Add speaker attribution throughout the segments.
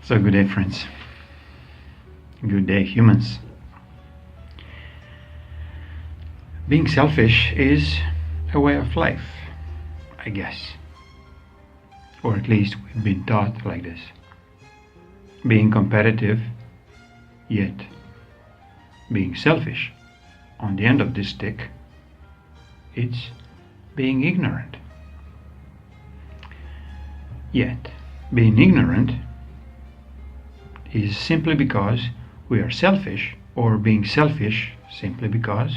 Speaker 1: So good day, friends. Good day, humans. Being selfish is a way of life, I guess. Or at least we've been taught like this. Being competitive, yet being selfish. On the end of this stick, it's being ignorant. Yet, being ignorant is simply because we are selfish, or being selfish simply because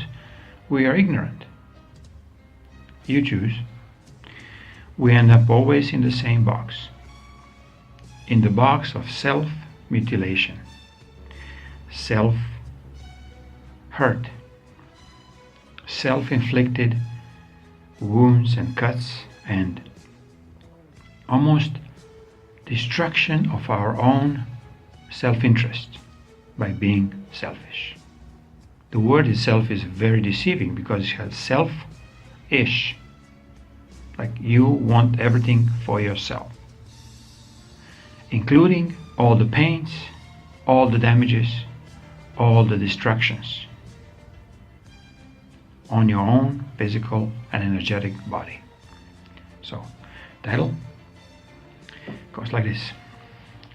Speaker 1: we are ignorant. You choose. We end up always in the same box. In the box of self-mutilation, self-hurt, self-inflicted wounds and cuts, and almost destruction of our own self-interest by being selfish. The word itself is very deceiving because it has self-ish, like you want everything for yourself, including all the pains, all the damages, all the destructions on your own physical and energetic body. So, title goes like this: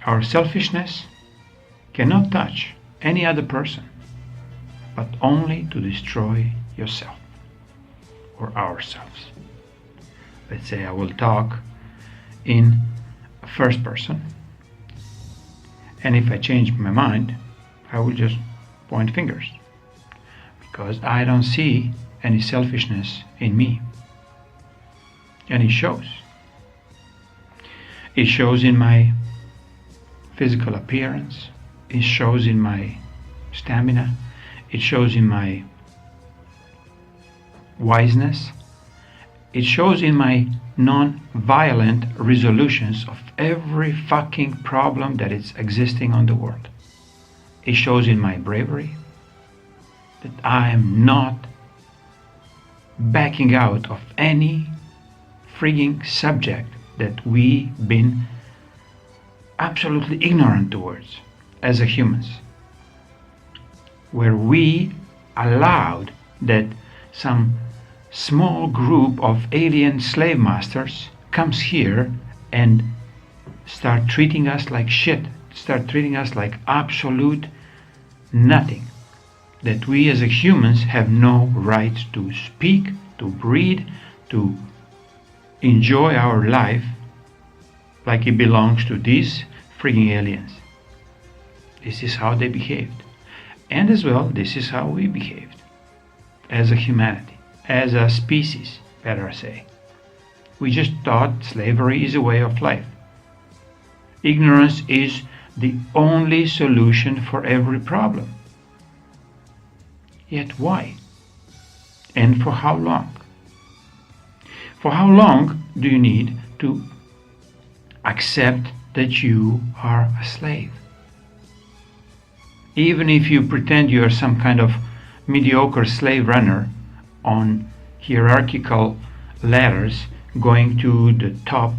Speaker 1: Our selfishness cannot touch any other person, but only to destroy yourself or ourselves. Let's say I will talk in first person, and if I change my mind, I will just point fingers, because I don't see any selfishness in me. And it shows. It shows in my physical appearance. It shows in my stamina. It shows in my wiseness. It shows in my non-violent resolutions of every fucking problem that is existing on the world. It shows in my bravery, that I am not backing out of any frigging subject that we've been absolutely ignorant towards as a humans, where we allowed that some small group of alien slave masters comes here and start treating us like shit, start treating us like absolute nothing, that we as a humans have no right to speak, to breathe, to enjoy our life like it belongs to these frigging aliens. This is how they behaved. And as well, this is how we behaved as a humanity, as a species, better say. We just thought slavery is a way of life. Ignorance is the only solution for every problem. Yet why? And for how long? For how long do you need to accept that you are a slave? Even if you pretend you are some kind of mediocre slave runner on hierarchical ladders, going to the top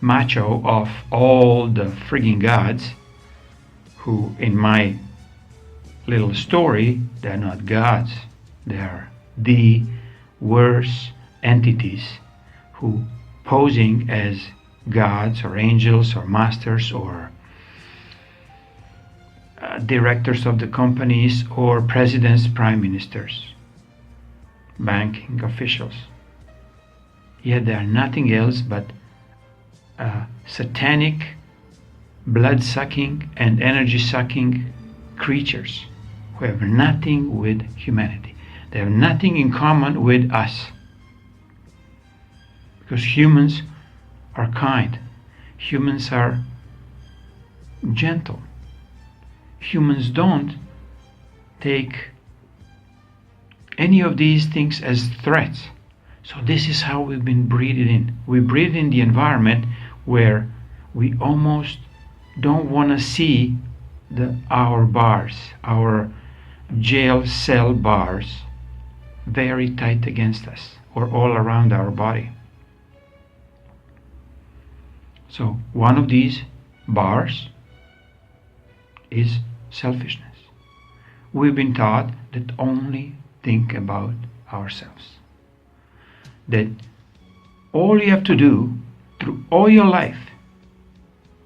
Speaker 1: macho of all the frigging gods, who in my little story, they're not gods, they're the worst entities who posing as gods or angels or masters or directors of the companies or presidents, prime ministers, banking officials. Yet they are nothing else but satanic, blood-sucking and energy-sucking creatures who have nothing with humanity. They have nothing in common with us. Because humans are kind. Humans are gentle. Humans don't take any of these things as threats. So this is how we've been breeded in. We breed in the environment where we almost don't want to see our bars, our jail cell bars, very tight against us or all around our body. So one of these bars is selfishness. We've been taught that only think about ourselves. That all you have to do through all your life,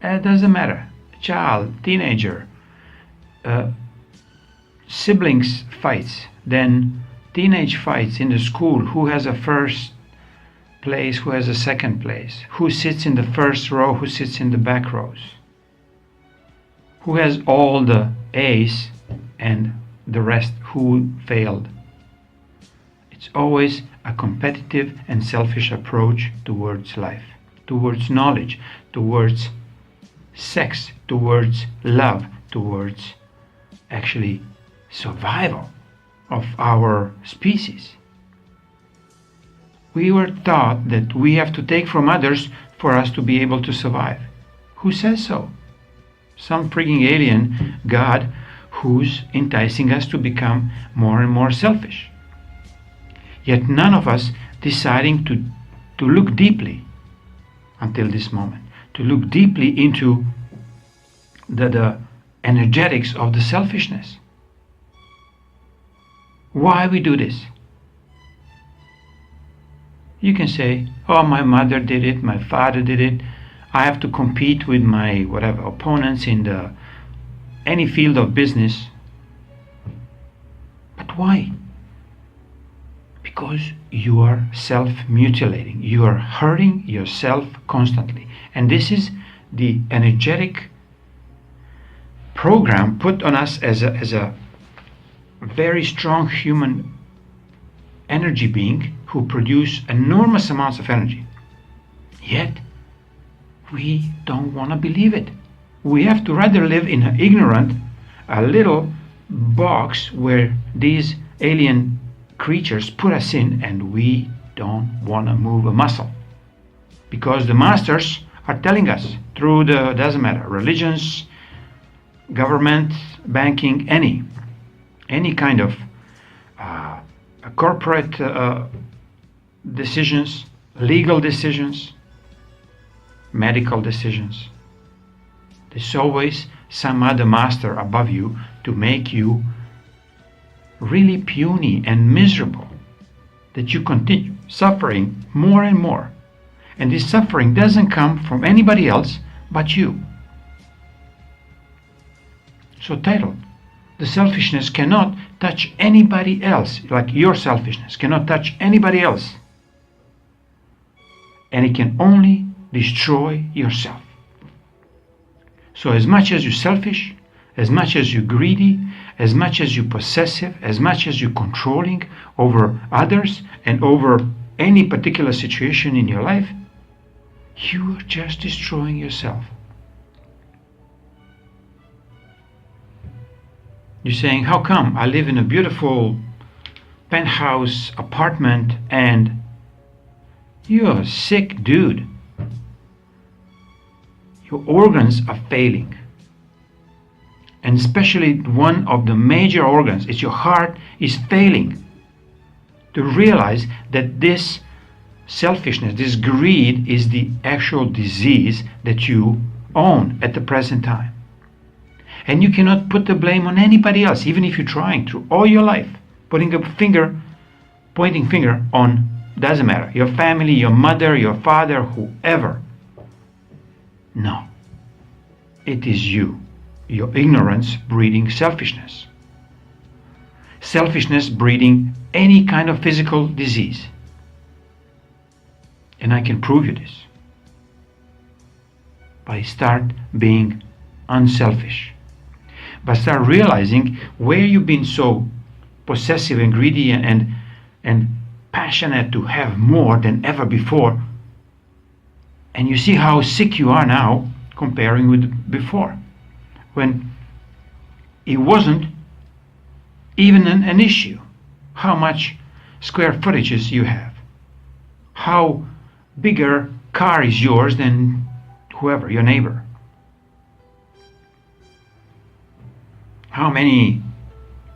Speaker 1: it doesn't matter, child, teenager, siblings fights, then teenage fights in the school, who has a first place, who has a second place, who sits in the first row, who sits in the back rows, who has all the A's and the rest who failed. It's always a competitive and selfish approach towards life, towards knowledge, towards sex, towards love, towards actually survival of our species. We were taught that we have to take from others for us to be able to survive. Who says so? Some freaking alien God who's enticing us to become more and more selfish. Yet none of us deciding to look deeply until this moment, to look deeply into the energetics of the selfishness. Why we do this? You can say, oh, my mother did it, my father did it, I have to compete with my whatever opponents in any field of business. But why? Because you are self-mutilating. You are hurting yourself constantly. And this is the energetic program put on us as a very strong human energy being who produce enormous amounts of energy. Yet we don't want to believe it. We have to rather live in an ignorant, a little box where these alien creatures put us in, and we don't want to move a muscle. Because the masters are telling us through the, doesn't matter, religions, government, banking, any kind of corporate decisions, legal decisions, medical decisions. There's always some other master above you to make you really puny and miserable, that you continue suffering more and more. And this suffering doesn't come from anybody else but you. So title, the selfishness cannot touch anybody else, like your selfishness cannot touch anybody else. And it can only destroy yourself. So as much as you're selfish, as much as you're greedy, as much as you're possessive, as much as you're controlling over others and over any particular situation in your life, you are just destroying yourself. You're saying, how come I live in a beautiful penthouse apartment and you're a sick dude? Your organs are failing. And especially one of the major organs is your heart is failing. To realize that this selfishness, this greed is the actual disease that you own at the present time. And you cannot put the blame on anybody else, even if you're trying through all your life, pointing finger on, doesn't matter, your family, your mother, your father, whoever. No. It is you, your ignorance breeding selfishness. Selfishness breeding any kind of physical disease. And I can prove you this. By start being unselfish. But start realizing where you've been so possessive and greedy and passionate to have more than ever before. And you see how sick you are now comparing with before. When it wasn't even an issue. How much square footages you have. How bigger car is yours than whoever, your neighbor. How many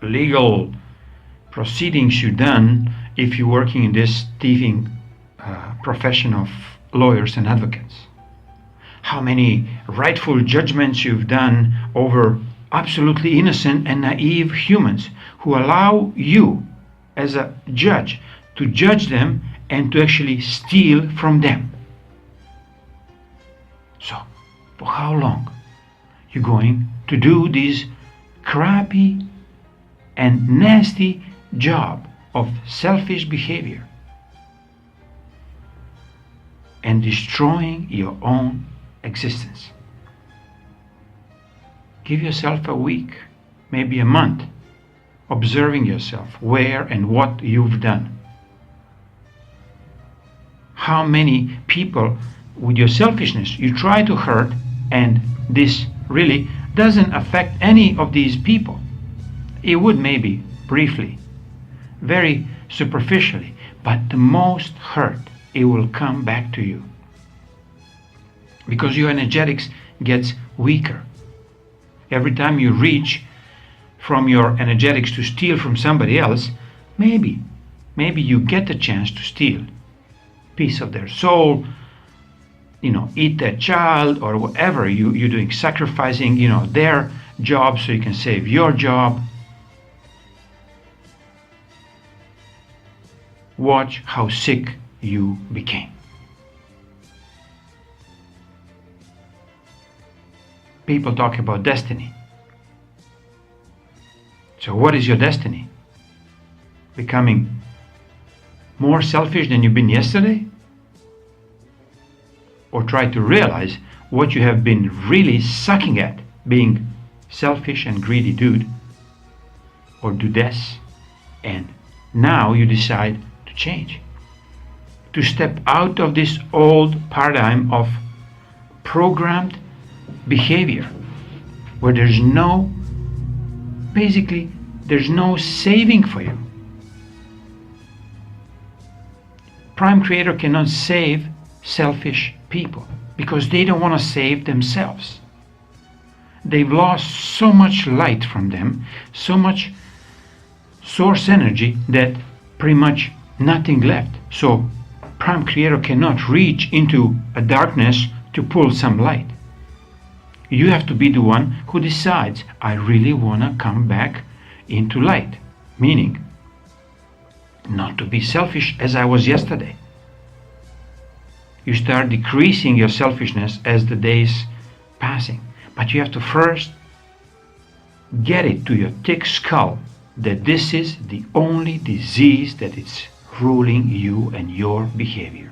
Speaker 1: legal proceedings you've done if you're working in this thieving profession of lawyers and advocates. how many rightful judgments you've done over absolutely innocent and naive humans who allow you as a judge to judge them and to actually steal from them. So, for how long you going to do this crappy and nasty job of selfish behavior and destroying your own existence? Give yourself a week, maybe a month, observing yourself, where and what you've done. How many people with your selfishness you try to hurt, and this really doesn't affect any of these people. It would maybe briefly, very superficially, but the most hurt, it will come back to you. Because your energetics gets weaker. Every time you reach from your energetics to steal from somebody else, maybe you get the chance to steal a piece of their soul, eat that child or whatever you're doing, sacrificing, their job so you can save your job. Watch how sick you became. People talk about destiny. So what is your destiny? Becoming more selfish than you've been yesterday? Or try to realize what you have been really sucking at, being selfish and greedy dude or dudess, and now you decide to change, to step out of this old paradigm of programmed behavior where there's no saving for you. Prime Creator cannot save selfish people because they don't want to save themselves. They've lost so much light from them, so much source energy that pretty much nothing left. So Prime Creator cannot reach into a darkness to pull some light. You have to be the one who decides, I really want to come back into light. Meaning, not to be selfish as I was yesterday. You start decreasing your selfishness as the days passing. But you have to first get it to your thick skull that this is the only disease that is ruling you and your behavior.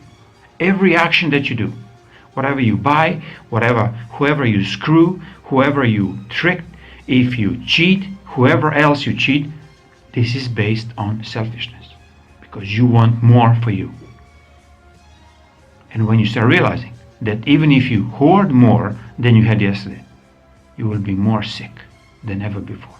Speaker 1: Every action that you do, whatever you buy, whoever you screw, whoever you trick, if you cheat, whoever else you cheat, this is based on selfishness because you want more for you. And when you start realizing that even if you hoard more than you had yesterday, you will be more sick than ever before.